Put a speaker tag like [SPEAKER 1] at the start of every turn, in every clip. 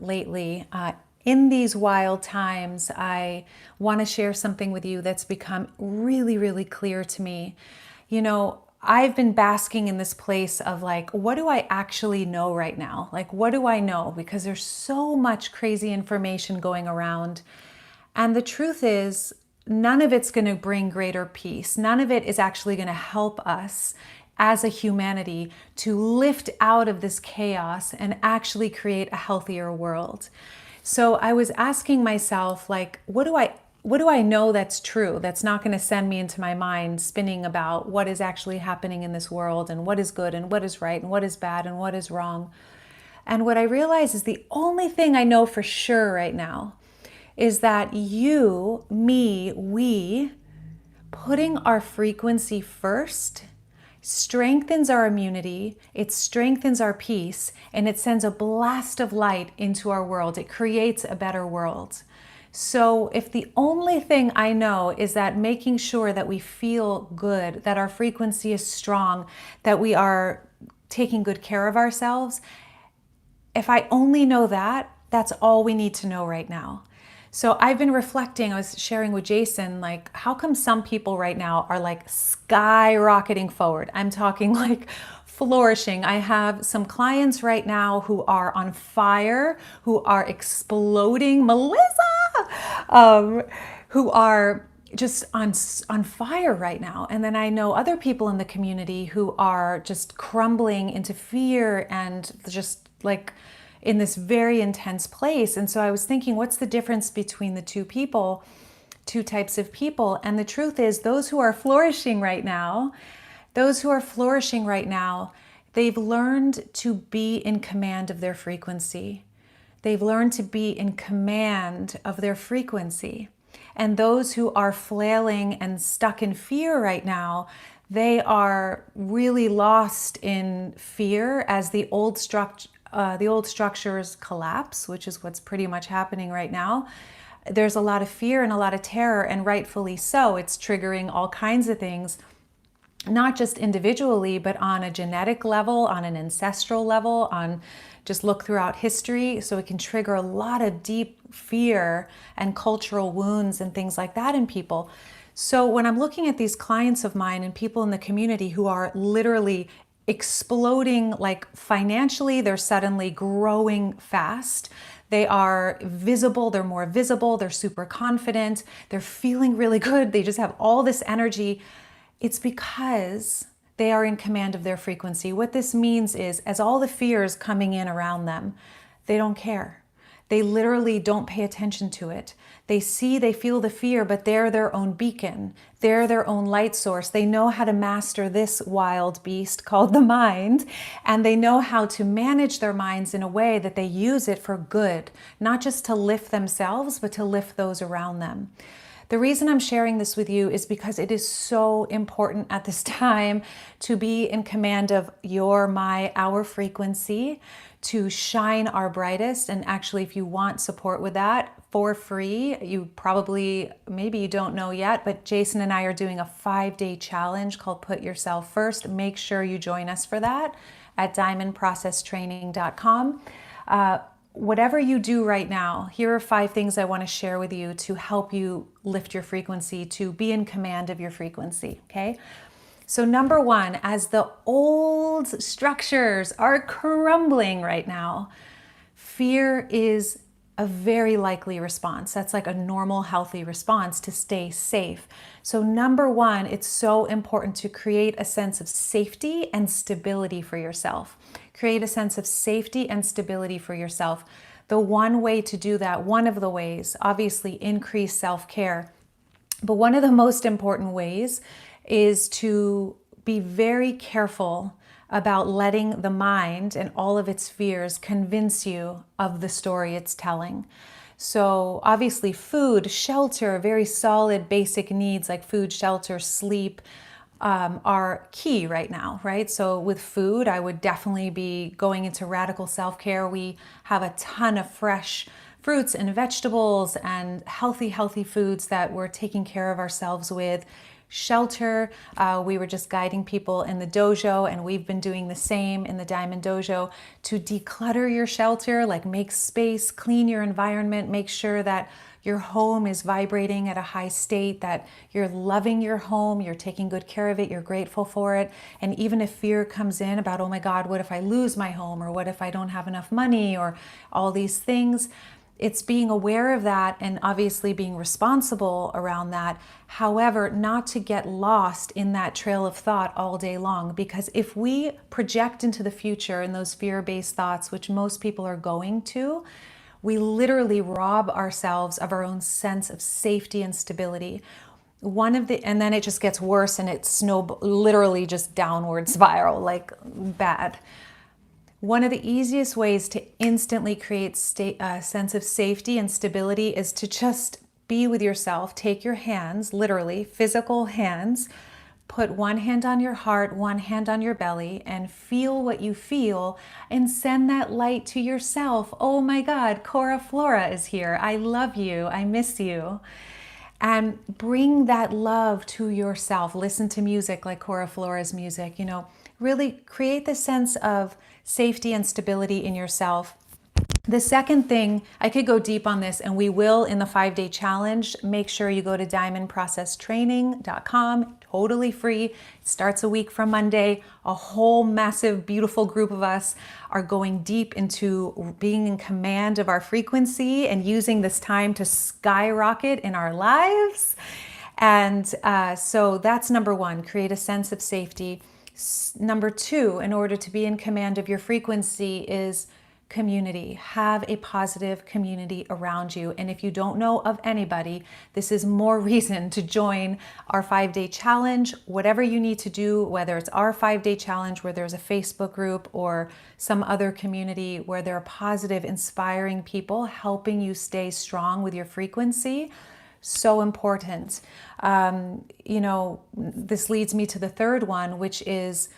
[SPEAKER 1] lately. In these wild times, I want to share something with you that's become really, really clear to me. You know, I've been basking in this place of like, what do I actually know right now? Like, what do I know? Because there's so much crazy information going around. And the truth is, none of it's going to bring greater peace. None of it is actually going to help us as a humanity to lift out of this chaos and actually create a healthier world. So I was asking myself, like, what do I know that's true, that's not going to send me into my mind spinning about what is actually happening in this world and what is good and what is right and what is bad and what is wrong. And what I realize is the only thing I know for sure right now is that you, me, we, putting our frequency first strengthens our immunity, it strengthens our peace, and it sends a blast of light into our world. It creates a better world. So if the only thing I know is that making sure that we feel good, that our frequency is strong, that we are taking good care of ourselves, if I only know that, that's all we need to know right now. So I've been reflecting, I was sharing with Jason, like, how come some people right now are like skyrocketing forward? I'm talking like flourishing. I have some clients right now who are on fire, who are exploding. Melissa! Who are just on fire right now. And then I know other people in the community who are just crumbling into fear and just like in this very intense place. And so I was thinking, what's the difference between the two types of people? And the truth is, those who are flourishing right now, they've learned to be in command of their frequency. They've learned to be in command of their frequency. And those who are flailing and stuck in fear right now, they are really lost in fear as the old structures collapse, which is what's pretty much happening right now. There's a lot of fear and a lot of terror, and rightfully so. It's triggering all kinds of things, not just individually, but on a genetic level, on an ancestral level, on just look throughout history. So it can trigger a lot of deep fear and cultural wounds and things like that in people. So when I'm looking at these clients of mine and people in the community who are literally exploding, like financially, they're suddenly growing fast. They are visible, they're more visible, they're super confident, they're feeling really good, they just have all this energy. It's because they are in command of their frequency. What this means is, as all the fear is coming in around them, they don't care. They literally don't pay attention to it. They feel the fear, but they're their own beacon. They're their own light source. They know how to master this wild beast called the mind, and they know how to manage their minds in a way that they use it for good, not just to lift themselves, but to lift those around them. The reason I'm sharing this with you is because it is so important at this time to be in command of our frequency, to shine our brightest. And actually, if you want support with that for free, maybe you don't know yet, but Jason and I are doing a 5-day challenge called Put Yourself First. Make sure you join us for that at diamondprocesstraining.com. Whatever you do right now, here are 5 things I want to share with you to help you lift your frequency, to be in command of your frequency, okay? So number 1, as the old structures are crumbling right now, fear is a very likely response. That's like a normal, healthy response to stay safe. So number 1, it's so important to create a sense of safety and stability for yourself. Create a sense of safety and stability for yourself. The one way to do that, one of the ways, obviously increase self-care, but one of the most important ways is to be very careful about letting the mind and all of its fears convince you of the story it's telling. So obviously food, shelter, very solid basic needs like food, shelter, sleep are key right now, right? So with food, I would definitely be going into radical self-care. We have a ton of fresh fruits and vegetables and healthy foods that we're taking care of ourselves with. shelter. We were just guiding people in the dojo, and we've been doing the same in the Diamond Dojo to declutter your shelter, like make space, clean your environment, make sure that your home is vibrating at a high state, that you're loving your home, you're taking good care of it, you're grateful for it. And even if fear comes in about, oh my God, what if I lose my home? Or what if I don't have enough money? Or all these things. It's being aware of that and obviously being responsible around that. However, not to get lost in that trail of thought all day long, because if we project into the future in those fear-based thoughts, which most people are going to, we literally rob ourselves of our own sense of safety and stability. And then it just gets worse, and it's literally just downward spiral, like bad. One of the easiest ways to instantly create a sense of safety and stability is to just be with yourself. Take your hands, literally physical hands, put one hand on your heart, one hand on your belly, and feel what you feel, and send that light to yourself. Oh my God, Cora Flora is here. I love you. I miss you. And bring that love to yourself. Listen to music like Cora Flora's music. Really create the sense of safety and stability in yourself. The second thing, I could go deep on this, and we will in the 5-day challenge. Make sure you go to diamondprocesstraining.com, totally free. It starts a week from Monday. A whole massive, beautiful group of us are going deep into being in command of our frequency and using this time to skyrocket in our lives. And so that's number one, create a sense of safety. Number two, in order to be in command of your frequency, is community. Have a positive community around you. And if you don't know of anybody, this is more reason to join our 5-day challenge. Whatever you need to do, whether it's our 5-day challenge where there's a Facebook group or some other community where there are positive, inspiring people helping you stay strong with your frequency, so important. This leads me to the third one, which is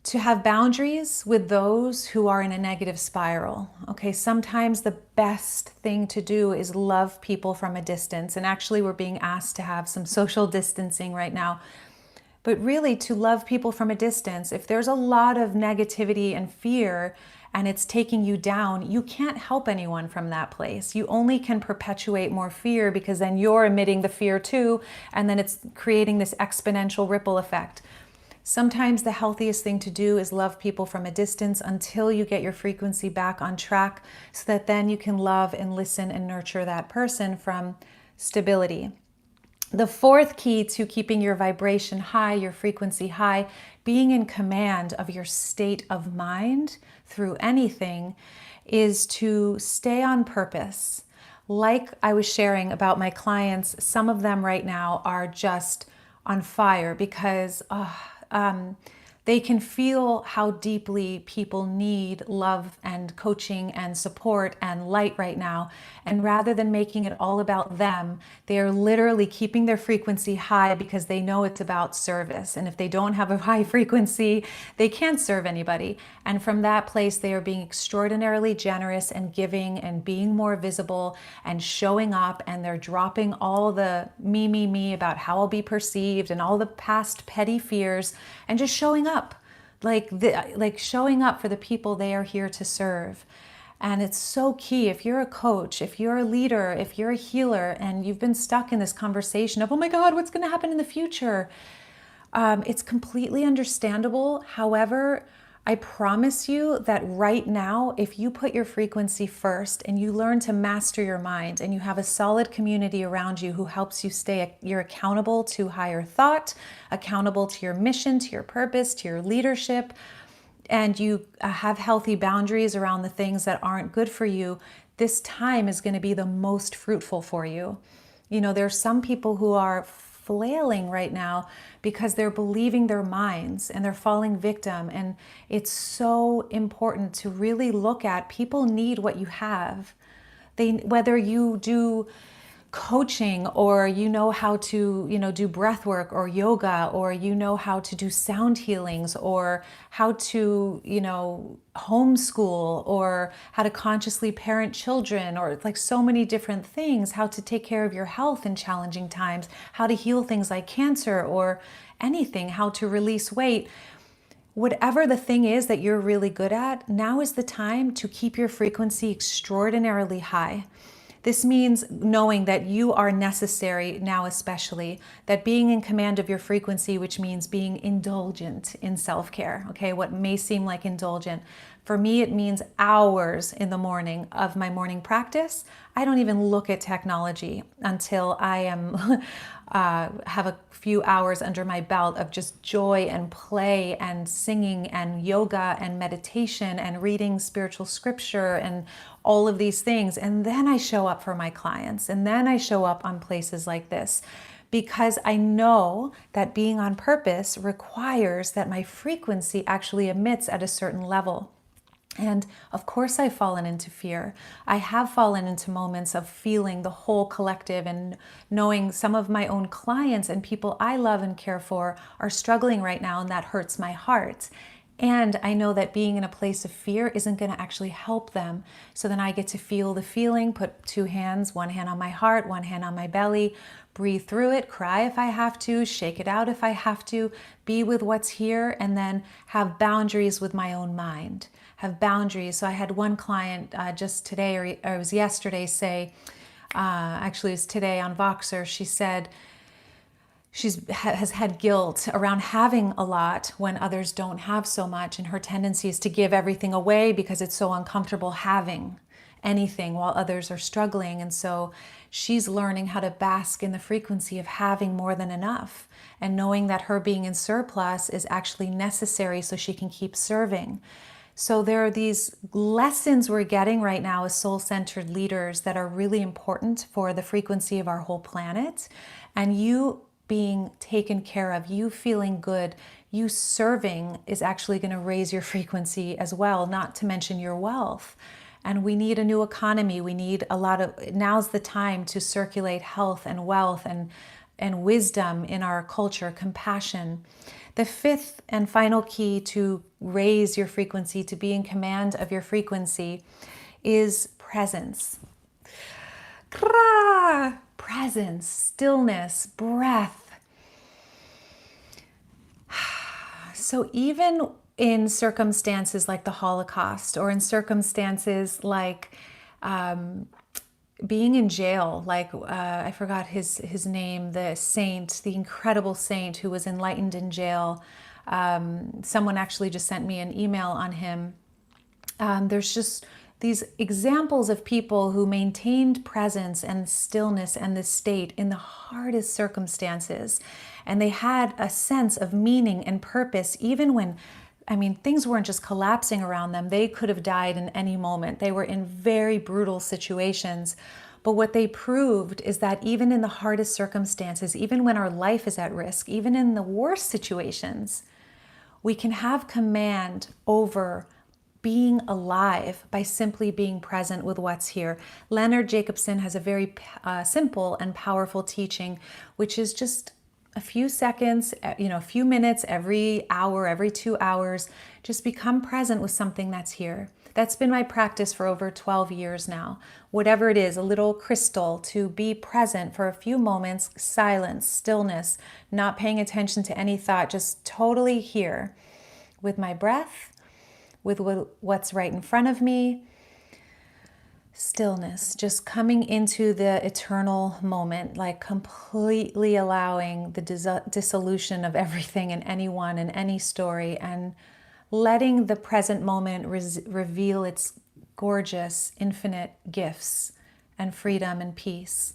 [SPEAKER 1] to have boundaries with those who are in a negative spiral. Okay, sometimes the best thing to do is love people from a distance. And actually, we're being asked to have some social distancing right now. But really, to love people from a distance, if there's a lot of negativity and fear and it's taking you down, you can't help anyone from that place. You only can perpetuate more fear, because then you're emitting the fear too, and then it's creating this exponential ripple effect. Sometimes the healthiest thing to do is love people from a distance until you get your frequency back on track, so that then you can love and listen and nurture that person from stability. The fourth key to keeping your vibration high, your frequency high, being in command of your state of mind through anything, is to stay on purpose. Like I was sharing about my clients, some of them right now are just on fire because they can feel how deeply people need love and coaching and support and light right now. And rather than making it all about them, they are literally keeping their frequency high because they know it's about service. And if they don't have a high frequency, they can't serve anybody. And from that place, they are being extraordinarily generous and giving and being more visible and showing up. And they're dropping all the me about how I'll be perceived and all the past petty fears, and just showing up, like showing up for the people they are here to serve. And it's so key. If you're a coach, if you're a leader, if you're a healer, and you've been stuck in this conversation of, oh my God, what's going to happen in the future? It's completely understandable. However, I promise you that right now, if you put your frequency first and you learn to master your mind, and you have a solid community around you who helps you you're accountable to higher thought, accountable to your mission, to your purpose, to your leadership, and you have healthy boundaries around the things that aren't good for you, this time is going to be the most fruitful for you. There's some people who are flailing right now because they're believing their minds and they're falling victim. And it's so important to really look at, people need what you have. Whether you do coaching, or you know how to, do breath work or yoga, or you know how to do sound healings, or how to, homeschool, or how to consciously parent children, or like so many different things, how to take care of your health in challenging times, how to heal things like cancer or anything, how to release weight. Whatever the thing is that you're really good at, now is the time to keep your frequency extraordinarily high. This means knowing that you are necessary now, especially that being in command of your frequency, which means being indulgent in self-care. Okay, what may seem like indulgent. For me, it means hours in the morning of my morning practice. I don't even look at technology until I am have a few hours under my belt of just joy and play and singing and yoga and meditation and reading spiritual scripture and all of these things. And then I show up for my clients, and then I show up on places like this, because I know that being on purpose requires that my frequency actually emits at a certain level. And of course, I've fallen into fear. I have fallen into moments of feeling the whole collective and knowing some of my own clients and people I love and care for are struggling right now, and that hurts my heart. And I know that being in a place of fear isn't going to actually help them. So then I get to feel the feeling, put two hands, one hand on my heart, one hand on my belly, breathe through it, cry if I have to, shake it out if I have to, be with what's here, and then have boundaries with my own mind. Have boundaries. So I had one client just today, or it was yesterday, say, actually it was today on Voxer, she said, has had guilt around having a lot when others don't have so much, and her tendency is to give everything away because it's so uncomfortable having anything while others are struggling. And so she's learning how to bask in the frequency of having more than enough, and knowing that her being in surplus is actually necessary so she can keep serving. So there are these lessons we're getting right now as soul-centered leaders that are really important for the frequency of our whole planet. And you being taken care of, you feeling good, you serving is actually going to raise your frequency as well, not to mention your wealth. And we need a new economy. We need now's the time to circulate health and wealth and wisdom in our culture, compassion. The fifth and final key to raise your frequency, to be in command of your frequency, is presence. Presence, stillness, breath. So even in circumstances like the Holocaust, or in circumstances like being in jail, like I forgot his name, the saint, the incredible saint who was enlightened in jail. Someone actually just sent me an email on him. There's just these examples of people who maintained presence and stillness and the state in the hardest circumstances. And they had a sense of meaning and purpose, even when, things weren't just collapsing around them. They could have died in any moment. They were in very brutal situations. But what they proved is that even in the hardest circumstances, even when our life is at risk, even in the worst situations, we can have command over being alive by simply being present with what's here. Leonard Jacobson has a very simple and powerful teaching, which is just a few seconds, a few minutes every hour, every 2 hours, just become present with something that's here. That's been my practice for over 12 years now. Whatever it is, a little crystal, to be present for a few moments, silence, stillness, not paying attention to any thought, just totally here with my breath, with what's right in front of me. Stillness, just coming into the eternal moment, like completely allowing the dissolution of everything and anyone and any story, and letting the present moment reveal its gorgeous, infinite gifts and freedom and peace.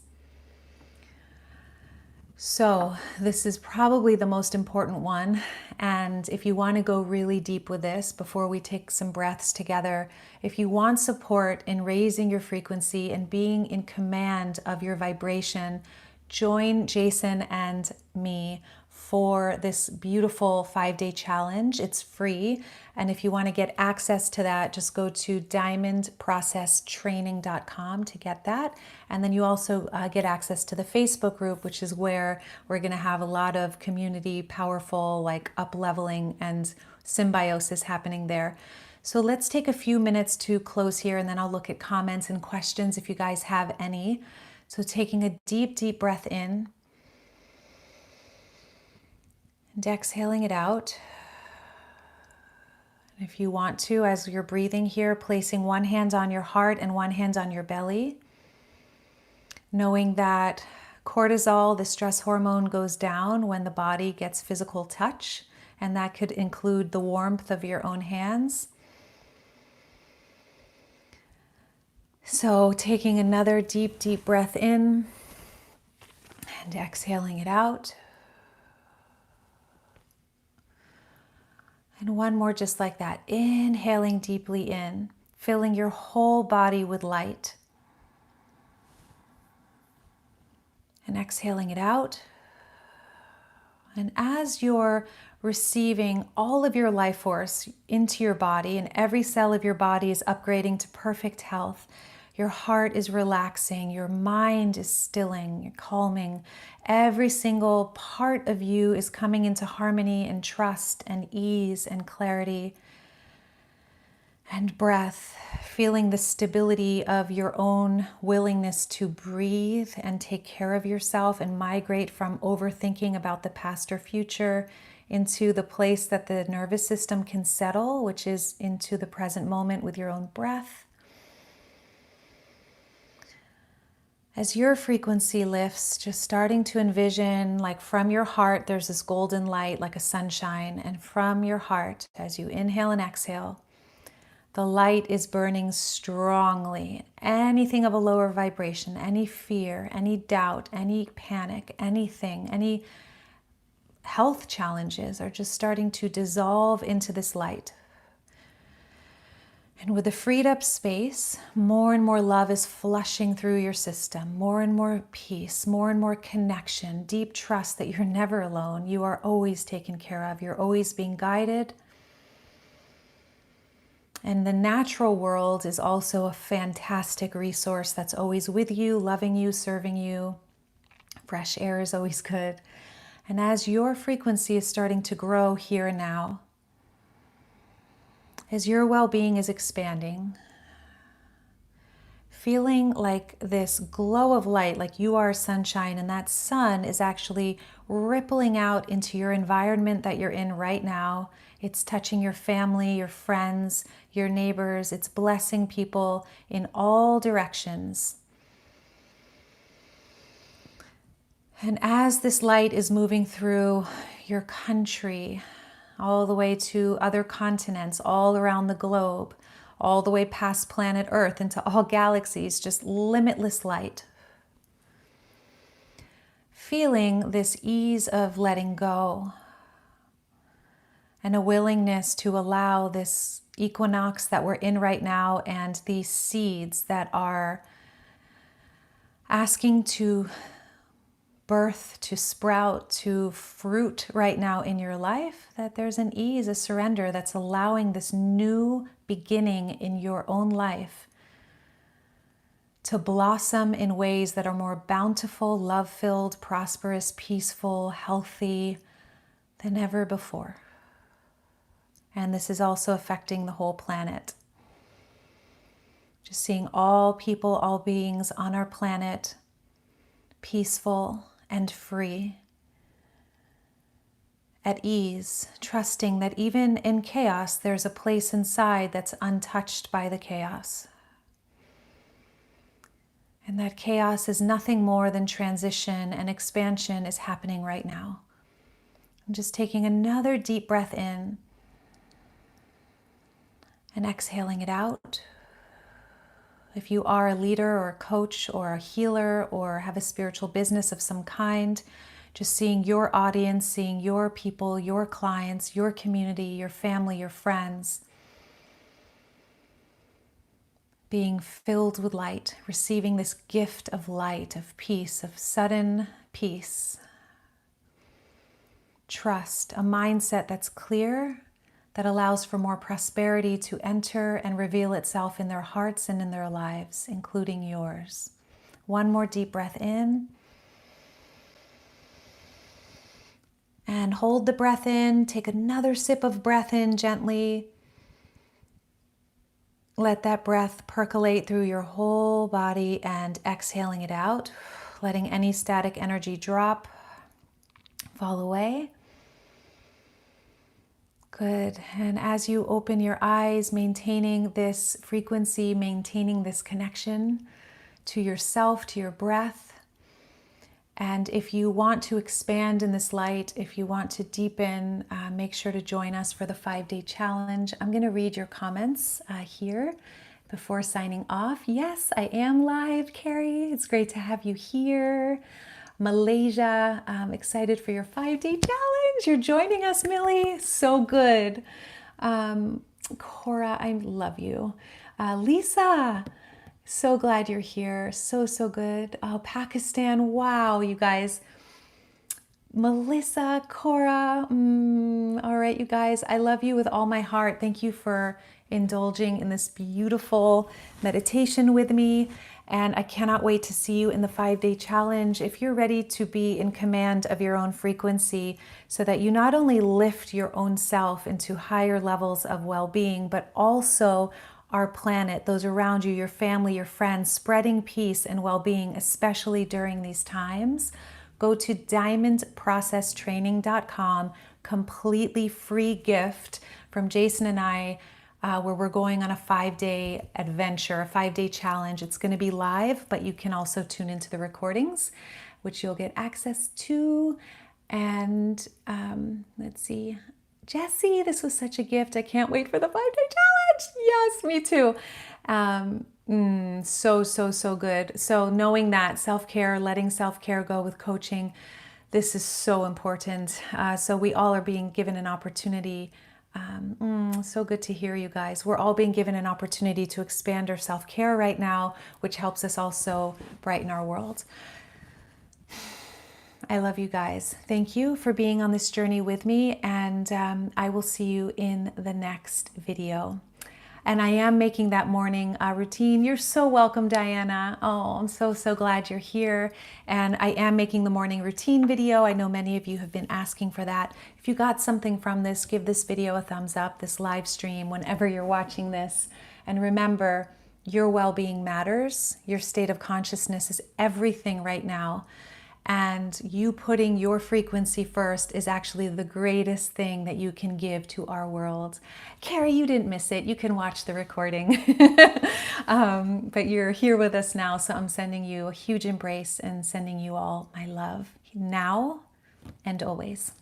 [SPEAKER 1] So this is probably the most important one. And if you want to go really deep with this before we take some breaths together, if you want support in raising your frequency and being in command of your vibration, join Jason and me for this beautiful 5-day challenge. It's free. And if you want to get access to that, just go to diamondprocesstraining.com to get that. And then you also get access to the Facebook group, which is where we're going to have a lot of community, powerful, like up-leveling and symbiosis happening there. So let's take a few minutes to close here, and then I'll look at comments and questions if you guys have any. So taking a deep, deep breath in and exhaling it out. And if you want to, as you're breathing here, placing one hand on your heart and one hand on your belly, knowing that cortisol, the stress hormone, goes down when the body gets physical touch, and that could include the warmth of your own hands. So taking another deep, deep breath in and exhaling it out. And one more just like that. Inhaling deeply in, filling your whole body with light. And exhaling it out. And as you're receiving all of your life force into your body, and every cell of your body is upgrading to perfect health, your heart is relaxing, your mind is stilling, you're calming. Every single part of you is coming into harmony and trust and ease and clarity and breath, feeling the stability of your own willingness to breathe and take care of yourself and migrate from overthinking about the past or future into the place that the nervous system can settle, which is into the present moment with your own breath. As your frequency lifts, just starting to envision, like from your heart, there's this golden light like a sunshine. And from your heart, as you inhale and exhale, the light is burning strongly. Anything of a lower vibration, any fear, any doubt, any panic, anything, any health challenges are just starting to dissolve into this light. And with the freed up space, more and more love is flushing through your system, more and more peace, more and more connection, deep trust that you're never alone. You are always taken care of. You're always being guided. And the natural world is also a fantastic resource that's always with you, loving you, serving you. Fresh air is always good. And as your frequency is starting to grow here and now, as your well-being is expanding, feeling like this glow of light, like you are sunshine, and that sun is actually rippling out into your environment that you're in right now. It's touching your family, your friends, your neighbors. It's blessing people in all directions. And as this light is moving through your country, all the way to other continents, all around the globe, all the way past planet Earth into all galaxies, just limitless light. Feeling this ease of letting go and a willingness to allow this equinox that we're in right now and these seeds that are asking to birth, to sprout, to fruit right now in your life, that there's an ease, a surrender that's allowing this new beginning in your own life to blossom in ways that are more bountiful, love-filled, prosperous, peaceful, healthy than ever before. And this is also affecting the whole planet. Just seeing all people, all beings on our planet peaceful and free, at ease, trusting that even in chaos, there's a place inside that's untouched by the chaos. And that chaos is nothing more than transition and expansion is happening right now. I'm just taking another deep breath in and exhaling it out. If you are a leader or a coach or a healer or have a spiritual business of some kind, just seeing your audience, seeing your people, your clients, your community, your family, your friends, being filled with light, receiving this gift of light, of peace, of sudden peace. trust, a mindset that's clear, that allows for more prosperity to enter and reveal itself in their hearts and in their lives, including yours. One more deep breath in. And hold the breath in. Take another sip of breath in gently. Let that breath percolate through your whole body and exhaling it out, letting any static energy drop, fall away. Good. And as you open your eyes, maintaining this frequency, maintaining this connection to yourself, to your breath. And if you want to expand in this light, if you want to deepen, make sure to join us for the 5-day challenge. I'm going to read your comments here before signing off. Yes, I am live, Carrie. It's great to have you here. Malaysia, I'm excited for your 5-day challenge. You're joining us, Millie. So good. Cora, I love you. Lisa, so glad you're here. So good. Oh, Pakistan. Wow, you guys. Melissa, Cora. All right, you guys. I love you with all my heart. Thank you for indulging in this beautiful meditation with me. And I cannot wait to see you in the 5-day challenge. If you're ready to be in command of your own frequency so that you not only lift your own self into higher levels of well-being, but also our planet, those around you, your family, your friends, spreading peace and well-being, especially during these times, go to diamondprocesstraining.com, completely free gift from Jason and I, where we're going on a 5-day adventure, a 5-day challenge. It's going to be live, but you can also tune into the recordings, which you'll get access to. And let's see. Jessie, this was such a gift. I can't wait for the 5-day challenge. Yes, me too. So good. So knowing that self-care, letting self-care go with coaching, this is so important. So we all are being given an opportunity. So good to hear you guys. We're all being given an opportunity to expand our self-care right now, which helps us also brighten our world. I love you guys. Thank you for being on this journey with me, and I will see you in the next video. And I am making that morning routine. You're so welcome, Diana. Oh, I'm so glad you're here. And I am making the morning routine video. I know many of you have been asking for that. If you got something from this, give this video a thumbs up, this live stream, whenever you're watching this. And remember, your well-being matters. Your state of consciousness is everything right now. And you putting your frequency first is actually the greatest thing that you can give to our world. Carrie, you didn't miss it. You can watch the recording. But you're here with us now, so I'm sending you a huge embrace and sending you all my love now and always.